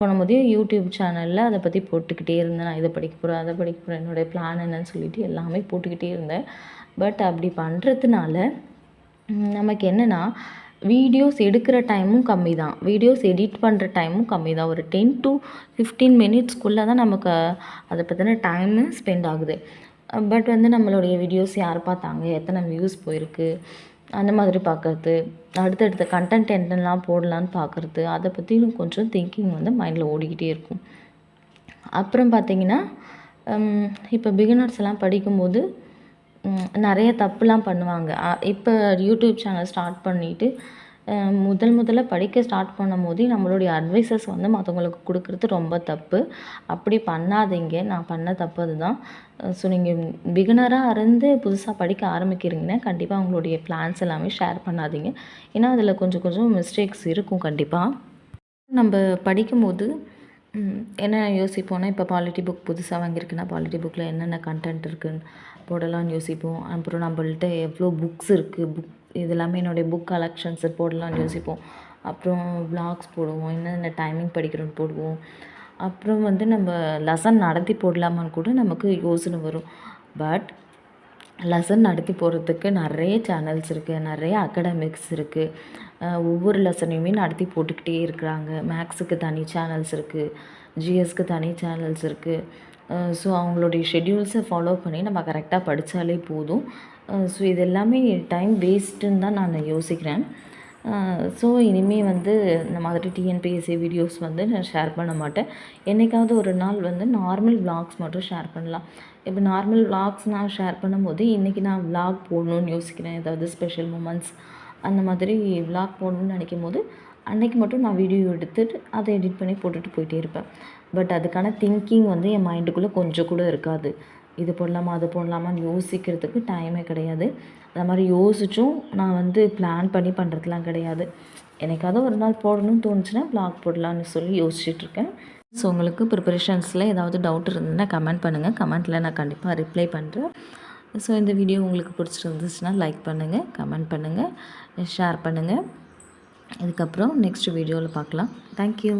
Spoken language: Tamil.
பண்ணும்போதே யூடியூப் சேனலில் அதை பற்றி போட்டுக்கிட்டே இருந்தேன். நான் இதை படிக்க போகிறேன், அதை படிக்க போகிறேன், என்னுடைய பிளான் என்னன்னு சொல்லிட்டு எல்லாமே போட்டுக்கிட்டே இருந்தேன். பட் அப்படி பண்ணுறதுனால நமக்கு என்னென்னா வீடியோஸ் எடுக்கிற டைமும் கம்மி தான், வீடியோஸ் எடிட் பண்ணுற டைமும் கம்மி தான். ஒரு 10 to 15 மினிட்ஸ்க்குள்ளே தான் நமக்கு அதை பற்றின டைமு ஸ்பெண்ட் ஆகுது. பட் வந்து நம்மளுடைய வீடியோஸ் யார் பார்த்தாங்க, எத்தனை வியூஸ் போயிருக்கு, அந்த மாதிரி பார்க்குறது, அடுத்தடுத்த கண்டென்ட் என்னெல்லாம் போடலான்னு பார்க்குறது, அதை பற்றி கொஞ்சம் திங்கிங் வந்து மைண்டில் ஓடிக்கிட்டே இருக்கும். அப்புறம் பார்த்திங்கன்னா இப்போ பிகினர்ஸ் எல்லாம் படிக்கும்போது நிறைய தப்புலாம் பண்ணுவாங்க. இப்போ யூடியூப் சேனல் ஸ்டார்ட் பண்ணிவிட்டு முதல்ல படிக்க ஸ்டார்ட் பண்ணும்போதே நம்மளுடைய அட்வைஸஸ் வந்து மற்றவங்களுக்கு கொடுக்குறது ரொம்ப தப்பு. அப்படி பண்ணாதீங்க. நான் பண்ண தப்பு அதுதான். ஸோ நீங்கள் பிகினராக இருந்து புதுசாக படிக்க ஆரம்பிக்கிறீங்கன்னா கண்டிப்பாக உங்களுடைய பிளான்ஸ் எல்லாமே ஷேர் பண்ணாதீங்க. ஏன்னா அதில் கொஞ்சம் மிஸ்டேக்ஸ் இருக்கும் கண்டிப்பாக. நம்ம படிக்கும்போது என்ன யோசிப்போம்னா, இப்போ பாலிட்டி புக் புதுசாக வாங்கியிருக்குன்னா பாலிட்டி புக்கில் என்னென்ன கண்டென்ட் இருக்குதுன்னு போடலான்னு யோசிப்போம். அப்புறம் நம்மள்ட்ட எவ்வளோ புக்ஸ் இருக்குது, இது எல்லாமே என்னுடைய புக் கலெக்ஷன்ஸு போடலான்னு யோசிப்போம். அப்புறம் வ்ளாக்ஸ் போடுவோம், என்னென்ன டைமிங் படிக்கிறோன்னு போடுவோம். அப்புறம் வந்து நம்ம லெசன் நடத்தி போடலாமான்னு கூட நமக்கு யோசனை வரும். பட் லெசன் நடத்தி போடுறதுக்கு நிறைய சேனல்ஸ் இருக்குது, நிறைய அகாடமிக்ஸ் இருக்குது. ஒவ்வொரு லெசனையுமே நடத்தி போட்டுக்கிட்டே இருக்கிறாங்க. மேக்ஸுக்கு தனி சேனல்ஸ் இருக்குது, ஜிஎஸ்க்கு தனி சேனல்ஸ் இருக்குது. ஸோ அவங்களுடைய ஷெட்யூல்ஸை ஃபாலோ பண்ணி நம்ம கரெக்டாக படித்தாலே போதும். ஸோ இது எல்லாமே டைம் வேஸ்ட்டுன்னு தான் நான் யோசிக்கிறேன். ஸோ இனிமேல் வந்து இந்த மாதிரி டிஎன்பிஎஸ்சி வீடியோஸ் வந்து நான் ஷேர் பண்ண மாட்டேன். என்றைக்காவது ஒரு நாள் வந்து நார்மல் வ்ளாக்ஸ் மட்டும் ஷேர் பண்ணலாம். இப்போ நார்மல் வ்ளாக்ஸ் நான் ஷேர் பண்ணும்போது இன்றைக்கி நான் வ்ளாக் போடணுன்னு யோசிக்கிறேன், ஏதாவது ஸ்பெஷல் மூமெண்ட்ஸ் அந்த மாதிரி வ்ளாக் போடணுன்னு நினைக்கும் போது அன்றைக்கி மட்டும் நான் வீடியோ எடுத்துகிட்டு அதை எடிட் பண்ணி போட்டுட்டு போயிட்டே இருப்பேன். பட் அதுக்கான திங்கிங் வந்து என் மைண்டுக்குள்ளே கொஞ்சம் கூட இருக்காது. இது போடலாமா அது போடலாமான்னு யோசிக்கிறதுக்கு டைமே கிடையாது. அது மாதிரி யோசிச்சும் நான் வந்து பிளான் பண்ணி பண்ணுறதுலாம் கிடையாது. எனக்காவது ஒரு நாள் போடணும்னு தோணுச்சுன்னா வ்ளாக் போடலான்னு சொல்லி யோசிச்சுட்ருக்கேன். ஸோ உங்களுக்கு ப்ரிப்பரேஷன்ஸில் ஏதாவது டவுட் இருந்ததுன்னா கமெண்ட் பண்ணுங்கள். கமெண்ட்டில் நான் கண்டிப்பாக ரிப்ளை பண்ணுறேன். ஸோ இந்த வீடியோ உங்களுக்கு பிடிச்சிருந்துச்சுன்னா லைக் பண்ணுங்கள், கமெண்ட் பண்ணுங்கள், ஷேர் பண்ணுங்கள். இதுக்கப்புறம் நெக்ஸ்ட் வீடியோவில் பார்க்கலாம். தேங்க்யூ.